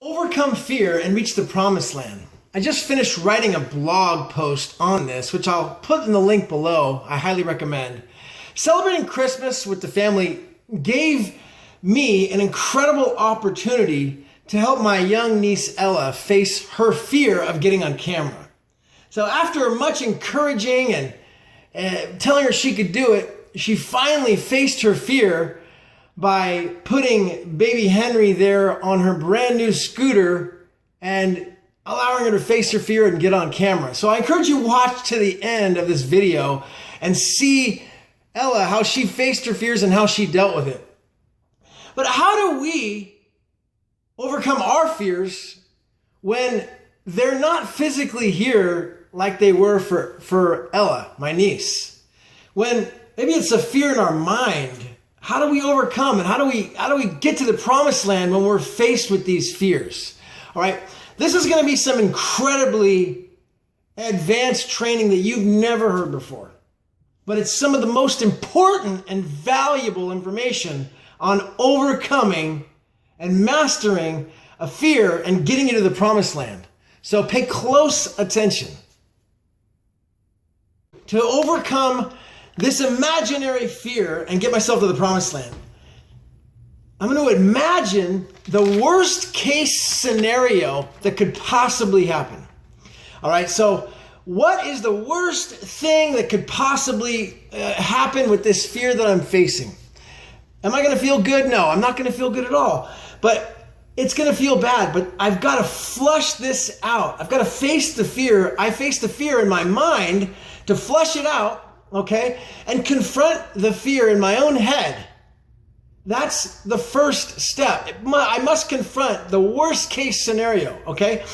Overcome fear and reach the promised land. I just finished writing a blog post on this, which I'll put in the link below. I highly recommend. Celebrating Christmas with the family gave me an incredible opportunity to help my young niece Ella face her fear of getting on camera. So after much encouraging and telling her she could do it, she finally faced her fear by putting baby Henry there on her brand new scooter and allowing her to face her fear and get on camera. So I encourage you to watch to the end of this video and see Ella, how she faced her fears and how she dealt with it. But how do we overcome our fears when they're not physically here like they were for Ella, my niece? When maybe it's a fear in our mind. How do we overcome and how do we get to the promised land when we're faced with these fears? All right. This is going to be some incredibly advanced training that you've never heard before. But it's some of the most important and valuable information on overcoming and mastering a fear and getting into the promised land. So pay close attention. To overcome this imaginary fear and get myself to the promised land, I'm going to imagine the worst case scenario that could possibly happen. All right, so what is the worst thing that could possibly happen with this fear that I'm facing? Am I going to feel good? No, I'm not going to feel good at all. But it's going to feel bad, but I've got to flush this out. I've got to face the fear. I face the fear in my mind to flush it out. Okay, and confront the fear in my own head. That's the first step. I must confront the worst case scenario, okay?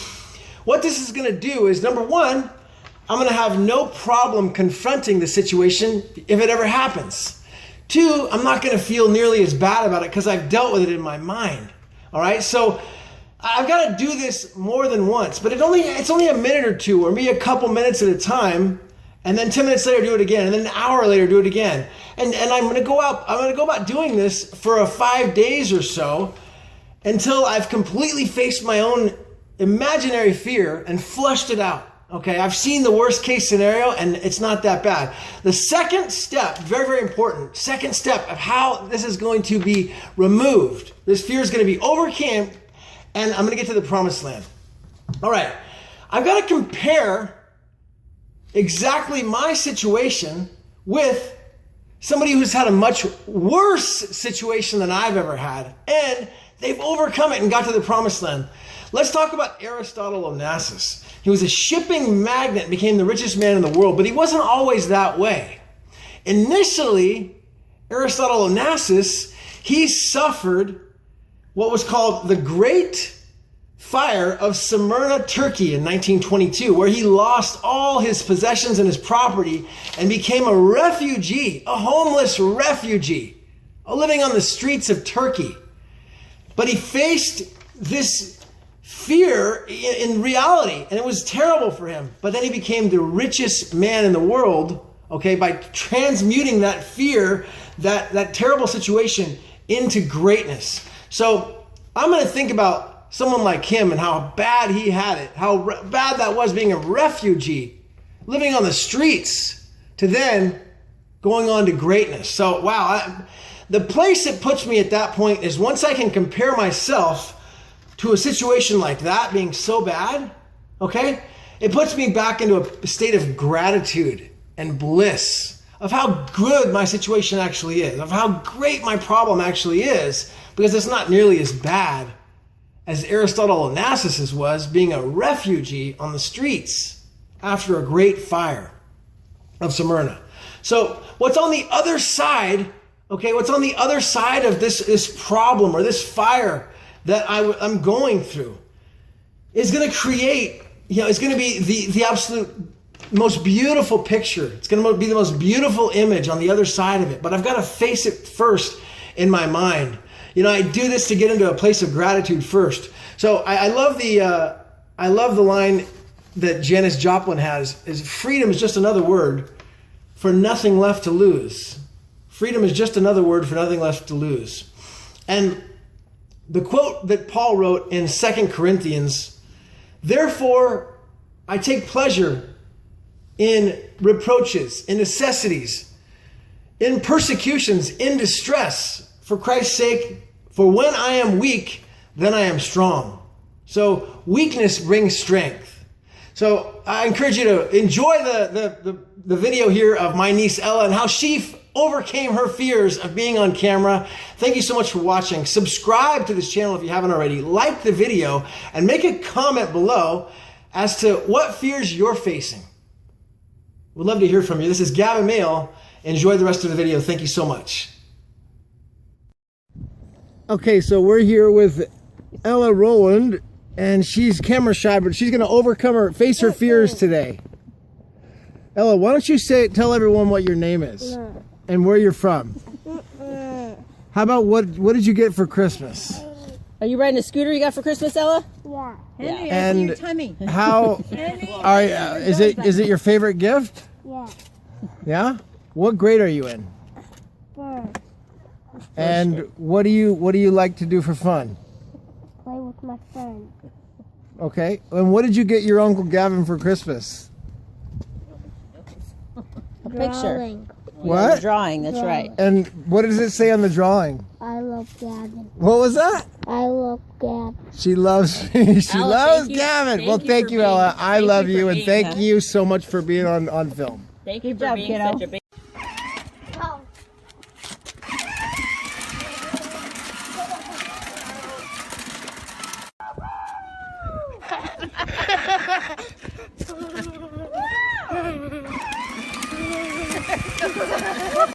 What this is going to do is, number one, I'm going to have no problem confronting the situation if it ever happens. Two, I'm not going to feel nearly as bad about it because I've dealt with it in my mind, all right? So I've got to do this more than once, but it's only a minute or two, or maybe a couple minutes at a time. And then 10 minutes later, do it again. And then an hour later, do it again. And I'm going to go about doing this for 5 days or so until I've completely faced my own imaginary fear and flushed it out. Okay, I've seen the worst case scenario and it's not that bad. The second step, very, very important, second step of how this is going to be removed. This fear is going to be overcome and I'm going to get to the promised land. All right, I've got to compare exactly my situation with somebody who's had a much worse situation than I've ever had, and they've overcome it and got to the promised land. Let's talk about Aristotle Onassis. He was a shipping magnate and became the richest man in the world, but he wasn't always that way. Initially, Aristotle Onassis, he suffered what was called the Great Fire of Smyrna, Turkey in 1922, where he lost all his possessions and his property and became a refugee, a homeless refugee, living on the streets of Turkey. But he faced this fear in reality, and it was terrible for him. But then he became the richest man in the world, okay, by transmuting that fear, that terrible situation into greatness. So I'm going to think about someone like him and how bad he had it, how bad that was being a refugee, living on the streets, to then going on to greatness. So, wow, the place it puts me at that point is once I can compare myself to a situation like that being so bad, okay, it puts me back into a state of gratitude and bliss of how good my situation actually is, of how great my problem actually is, because it's not nearly as bad as Aristotle Onassis was, being a refugee on the streets after a great fire of Smyrna. So what's on the other side, okay, what's on the other side of this problem or this fire that I'm going through is going to create, it's going to be the absolute most beautiful picture. It's going to be the most beautiful image on the other side of it. But I've got to face it first in my mind. I do this to get into a place of gratitude first. So I love the line that Janis Joplin has, is freedom is just another word for nothing left to lose. Freedom is just another word for nothing left to lose. And the quote that Paul wrote in 2 Corinthians, therefore I take pleasure in reproaches, in necessities, in persecutions, in distress, for Christ's sake, for when I am weak, then I am strong. So weakness brings strength. So I encourage you to enjoy the video here of my niece Ella and how she overcame her fears of being on camera. Thank you so much for watching. Subscribe to this channel if you haven't already. Like the video and make a comment below as to what fears you're facing. We'd love to hear from you. This is Gavin Mehl. Enjoy the rest of the video. Thank you so much. Okay, so we're here with Ella Rowland, and she's camera shy, but she's going to face her fears today. Ella, why don't you tell everyone what your name is and where you're from? How about what did you get for Christmas? Are you riding a scooter you got for Christmas, Ella? Yeah. Henry, and your tummy. How is it your favorite gift? Yeah. Yeah? What grade are you in? First. And what do you like to do for fun? Play with my friends. Okay. And what did you get your Uncle Gavin for Christmas? A picture. Drawing. What? Drawing, that's right. And what does it say on the drawing? I love Gavin. What was that? I love Gavin. She loves me. She Ella, loves thank you. Gavin. Well, thank you, for Ella. being- I love you you, for and being thank that. you so much for being on film. Thank you Good for job, being kiddo. such a big